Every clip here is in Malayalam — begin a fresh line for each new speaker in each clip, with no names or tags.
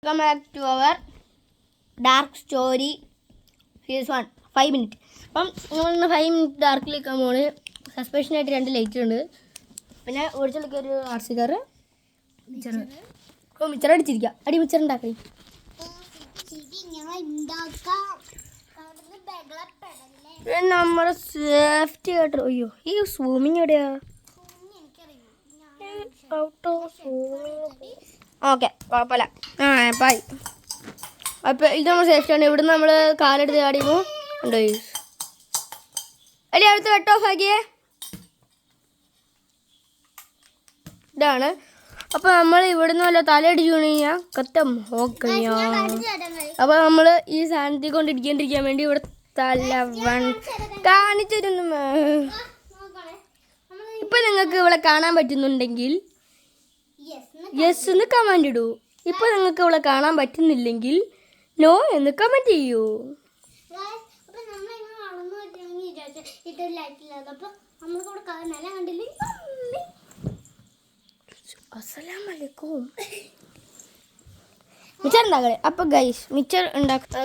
Welcome back to our dark story series 1 5 minutes. അപ്പം നമ്മൾ 5 മിനിറ്റ് ഡാർക്കിലേക്ക് പോണ്. സസ്പെൻഷനായിട്ട് 2 ലൈറ്റ് ഉണ്ട്. പിന്നെ ഓടിച്ചെടുക്ക ഒരു ആർസിക്കാർ മിച്ചർ അടിച്ചിരിക്കുക. അടി മിച്ചർ ഉണ്ടാക്കി നമ്മുടെ സേഫ്റ്റി ആയിട്ട്. അയ്യോ ഈ സൂമിങ് എവിടെയാ? ഔട്ടോ സൂമിങ്. ഓക്കെ കുഴപ്പമില്ല. ബായ്. അപ്പോൾ ഇത് നമ്മൾ സേഫ്റ്റിയാണ്. ഇവിടുന്ന് നമ്മൾ കാലെടുത്ത് ചാടിയുമ്പോൾ ഉണ്ടോ അല്ലേ അടുത്ത് കട്ട് ഓഫ് ആക്കിയേ. ഇതാണ്. അപ്പോൾ നമ്മൾ ഇവിടുന്ന് വല്ല തലയടിച്ചു കഴിഞ്ഞാൽ കത്തം ഓക്കെയാ. അപ്പോൾ നമ്മൾ ഈ സാധനത്തിൽ കൊണ്ട് ഇടിക്കാണ്ടിരിക്കാൻ വേണ്ടി ഇവിടെ തലവൺ കാണിച്ചിരുന്നു. ഇപ്പം നിങ്ങൾക്ക് ഇവിടെ കാണാൻ പറ്റുന്നുണ്ടെങ്കിൽ യെസ് എന്ന് കമൻ്റ് ഇടൂ. ഇപ്പോൾ നിങ്ങൾക്ക് ഇവിടെ കാണാൻ പറ്റുന്നില്ലെങ്കിൽ നോ എന്ന് കമൻറ്റ് ചെയ്യൂ. അസ്സലാമലൈക്കും. മിച്ചർ ഉണ്ടാക്കണേ. അപ്പം ഗൈസ് മിച്ചർ ഉണ്ടാക്കുക.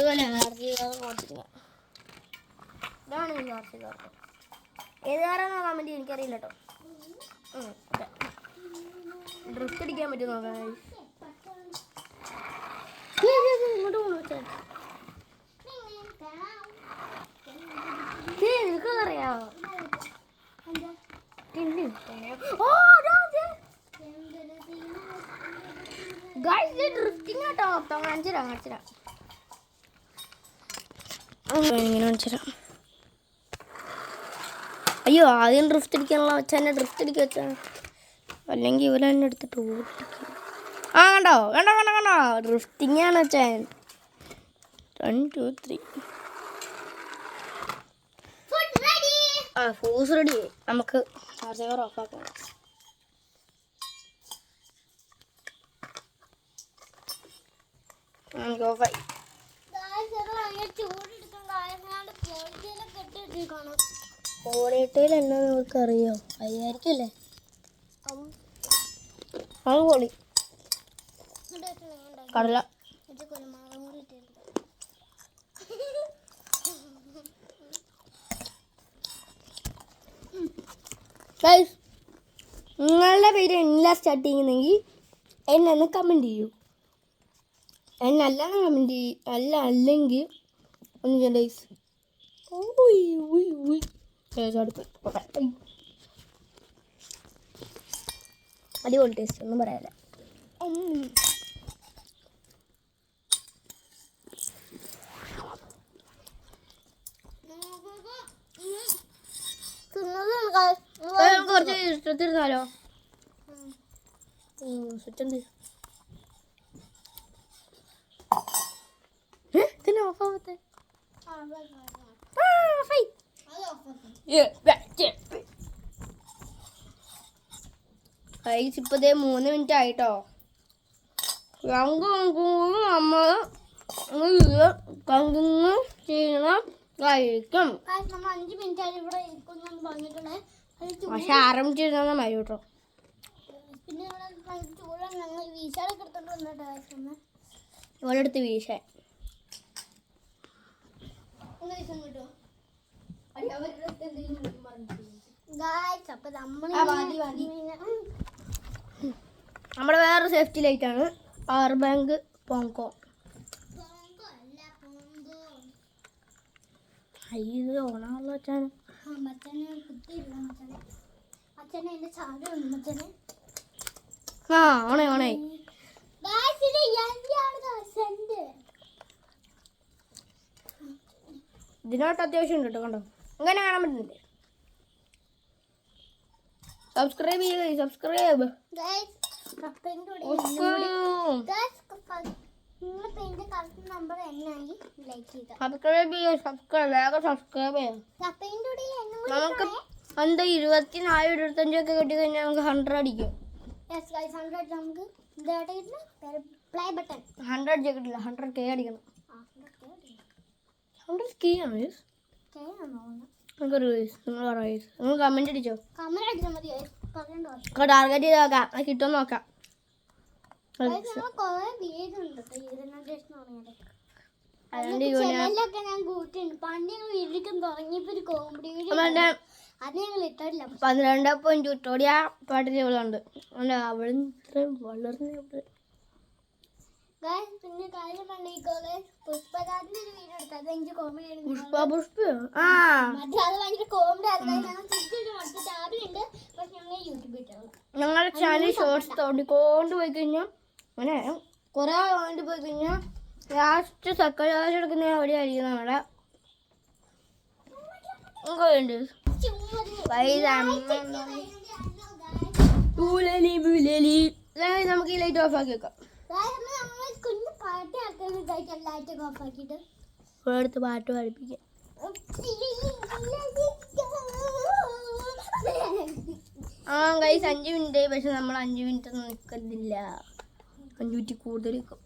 ഇതാണ് ഈ ആർസിക്കാർ. ഏത് കാരാണെന്ന് കമൻറ്റ് എനിക്കറിയില്ല കേട്ടോ. ഓക്കെ ഡ്രസ് അടിക്കാൻ പറ്റും നോക്കാം. ഇങ്ങോട്ട് പോകണം. നിനക്കറിയാവോ ഡ്രിഫ്റ്റിംഗ് കേട്ടോ. കാണിച്ചുതരാം ഇങ്ങനെ കാണിച്ചുതരാം. അയ്യോ ആദ്യം ഡ്രിഫ്റ്റ് അടിക്കാനുള്ള വെച്ചാൽ എന്നെ ഡ്രിഫ്റ്റ് അടിക്കുക വെച്ചാൽ അല്ലെങ്കിൽ ഇവരെ തന്നെ എടുത്തിട്ട് ഓടിക്കും. കണ്ടോ ഡ്രിഫ്റ്റിംഗ് ആണ് വെച്ചാൽ. 1 2 3 ഫോഴ്സ് റെഡി. നമുക്ക് ചാർജർ ഓഫ് ആക്കാം. ഓഫായി. ഓടിയിട്ടേൽ എന്നാ നിങ്ങൾക്ക് അറിയാം. അയ്യായിരിക്കല്ലേ അത് പൊളി കടല. നിങ്ങളുടെ പേര് എന്നില്ല സ്റ്റാർട്ട് ചെയ്യുന്നെങ്കിൽ എന്നെ കമൻറ്റ് ചെയ്യൂ. എന്നല്ലാന്ന് കമൻറ്റ് ചെയ്യും. അല്ലെങ്കിൽ ഒന്ന് ഗൈസ് അടിപൊളി ടേസ്റ്റ് ഒന്നും പറയാല്ല. കുറച്ച് ഇഷ്ടത്തിരുന്നാലോ സ്വിച്ചുണ്ട്. ഇതിന് ഓഫാവത്തെ ഇപ്പതേ 3 മിനിറ്റ് ആയിട്ടോ. നമ്മൾ ചെയ്യണം കഴിക്കും. പക്ഷെ 6 മിനിറ്റ് ഇരുന്നാൽ മതി കേട്ടോ. ഇവിടെ അടുത്ത് വീശാൻ നമ്മുടെ വേറെ സേഫ്റ്റി ലൈറ്റ് ആണ്. Power bank പോങ്കോ. ഇത് ഓണാണല്ലോ അച്ഛൻ. ഓണായി. ഇതിനോട്ട് അത്യാവശ്യം ഉണ്ട് കേട്ടോ. കണ്ടോ അങ്ങനെ കാണാൻ പറ്റുന്നില്ലേ? സബ്സ്ക്രൈബ് ചെയ്യുക. സബ്സ്ക്രൈബ് നമുക്ക് എന്താ 24 25 ഒക്കെ കിട്ടി കഴിഞ്ഞാൽ നമുക്ക് 100 അടിക്കും. 100 കിട്ടില്ല, 100K അടിക്കണം. 100K ആണ്. നിങ്ങൾ കമന്റ് അടിച്ചോ. ടാർഗറ്റ് ചെയ്ത് നോക്കാം കിട്ടുമെന്ന് നോക്കാം. 12.2 പാട്ടിന് ഇവളുണ്ട്. അവൾ വളർന്നു. ഞങ്ങളുടെ ചാനൽ ഷോർട്സ് തോണ്ടിക്കൊണ്ട് പോയി കഴിഞ്ഞാൽ അങ്ങനെ കുറെ വാങ്ങിട്ട് പോയി കഴിഞ്ഞാൽ ലാസ്റ്റ് സെക്കൻഡ് എടുക്കുന്ന എവിടെയായിരിക്കും നമ്മുടെ നമുക്ക് ഈ ലൈറ്റ് ഓഫ് ആക്കി വെക്കാം. അടുത്ത് പാട്ട് പഠിപ്പിക്കാം. ഗൈസ് 5 മിനിറ്റ്, പക്ഷെ നമ്മൾ 5 മിനിറ്റ് ഒന്നും നിൽക്കുന്നില്ല. 5 മിനിറ്റ് കൂടുതൽ നിൽക്കും.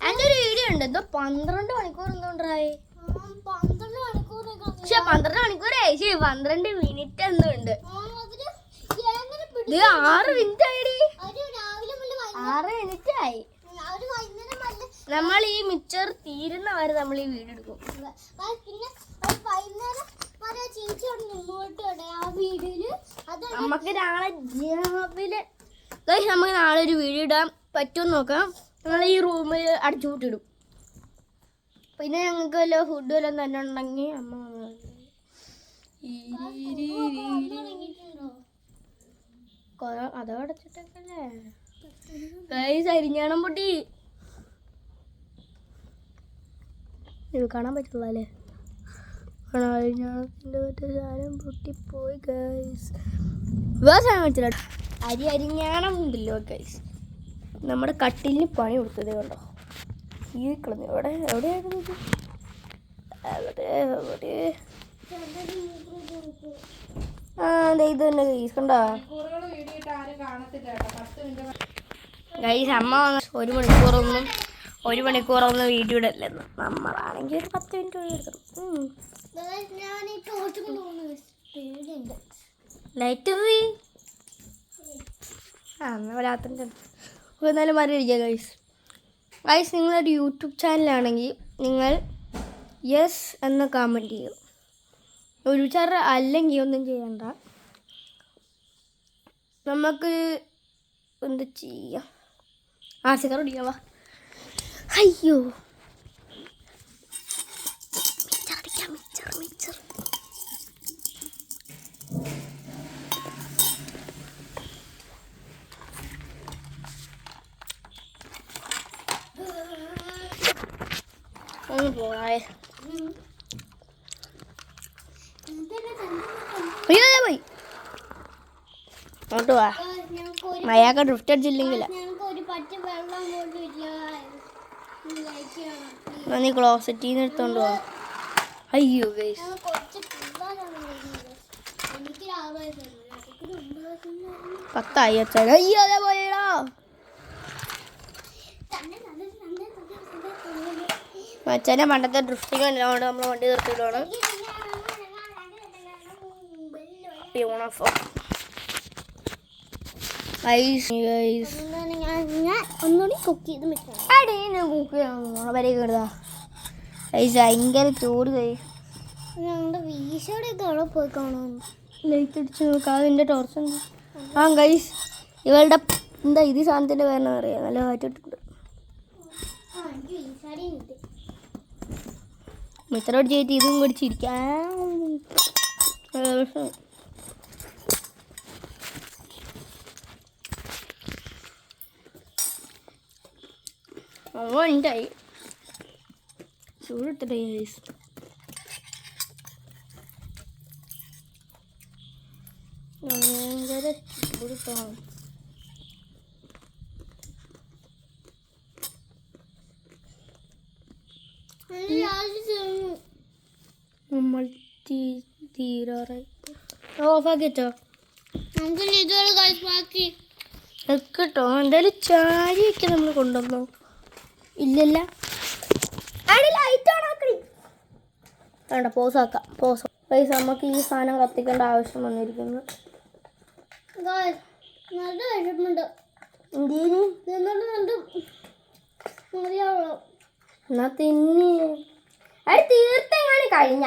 എൻ്റെ ഒരു വീഡിയോ ഉണ്ട്, എന്തോ 12 മണിക്കൂർ എന്തോണ്ടായി. 12 മണിക്കൂറേ 12 മിനിറ്റ് എന്തോ ഉണ്ട്. 6 മിനിറ്റ് ആയി. 6 മിനിറ്റ് ആയി. നമ്മൾ ഈ മിച്ചർ തീരുന്ന വരെ നമ്മൾ ഈ വീഡിയോ എടുക്കും. നമുക്ക് നാളെ നമുക്ക് നാളെ ഒരു വീഡിയോ ഇടാൻ പറ്റുമെന്ന് നോക്കാം. നമ്മൾ ഈ റൂമിൽ അടച്ചുപൂട്ടിടും. പിന്നെ ഞങ്ങൾക്ക് വല്ല ഫുഡ് വല്ലതും തന്നെ ഉണ്ടെങ്കിൽ അമ്മ അതടച്ചിട്ടല്ലേ ഗൈസ്. അരിഞ്ഞാണം പൊട്ടി ഇത് കാണാൻ പറ്റുള്ള അല്ലേ? അരിഞ്ഞാണത്തിൻ്റെ മറ്റേ സാധനം പൊട്ടിപ്പോയി ഗൈസ്. വേറെ സാധനം വെച്ചില്ല, അരിഞ്ഞാണം ഉണ്ടല്ലോ ഗൈസ്. നമ്മുടെ കട്ടിലിന് പണി കൊടുത്തത് കണ്ടോ ഈ കളഞ്ഞു. എവിടെയായിരുന്നു ഇത് തന്നെ ഗൈസ് കണ്ടോ ഗൈസ്. അമ്മ 1 മണിക്കൂറൊന്നും വീഡിയോ ഇടല്ലെന്ന്. നമ്മളാണെങ്കിൽ ഒരു 10 മിനിറ്റ് എടുക്കണം. ലൈറ്റ് രാത്രി എന്നാലും മാറി ഇരിക്കുക ഗൈസ്. നിങ്ങളൊരു യൂട്യൂബ് ചാനലാണെങ്കിൽ നിങ്ങൾ യെസ് എന്ന് കമൻറ്റ് ചെയ്യും. ഒരു ചാനൽ അല്ലെങ്കിൽ ഒന്നും ചെയ്യണ്ട. നമുക്ക് എന്ത് ചെയ്യാം? ആർസിക്കാർ ഓടിക്കാം. വാ. അയ്യോ മിച്ചർ ഒന്ന് പോയി. പോയി അങ്ങോട്ട് വാ. മയാക്ക ഡ്രിഫ്റ്റ് അടിച്ചില്ലെങ്കില നീ ക്ലോസറ്റിൽ നിന്ന് എടുത്തോണ്ട് പോവാ. അയ്യോ ഗൈസ് 10 അച്ഛൻ. അയ്യോ അതെ പോയടാ. അച്ഛനെ പണ്ടത്തെ ഡ്രിഫ്റ്റിങ് കണ്ടോണ്ട് നമ്മൾ വണ്ടി നിർത്തിയിട്ടാണ്. ഒന്നുകൂടി കുക്ക് ചെയ്ത് ഭയങ്കര ചൂട് ഗൈസ്. ഞങ്ങളുടെ വീശോടെ അവിടെ പോയി കാണാൻ ലൈറ്റ് അടിച്ച് നോക്കാം. അതിൻ്റെ ടോർച്ച് ഉണ്ട്. ഗൈസ് ഇവളുടെ എന്താ ഇത് സാധനത്തിൻ്റെ പേരെന്ന് പറയാം. നല്ല കാറ്റിട്ടുണ്ട്. മിത്രയോട് ചെയ്തിട്ട് ഇതും കുടിച്ചിരിക്കാം. ഉണ്ടായി ചൂടെടുത്തിട്ടേ ഗൈസ്. ഭയങ്കര ചൂടിട്ടോ. നമ്മൾ തീരാറായി. ഓഫാക്കി വെച്ചോ കേട്ടോ. എന്തായാലും ചാരിയൊക്കെ നമ്മൾ കൊണ്ടുവന്നോ? ഇല്ലല്ല വേണ്ട, പോസാക്കാം. പോസ് പൈസ നമുക്ക് ഈ സാധനം കത്തിക്കേണ്ട ആവശ്യം വന്നിരിക്കുന്നു. എന്തിന് എന്നാ തിന്ന് അത് തീർത്തെങ്ങാനും കഴിഞ്ഞ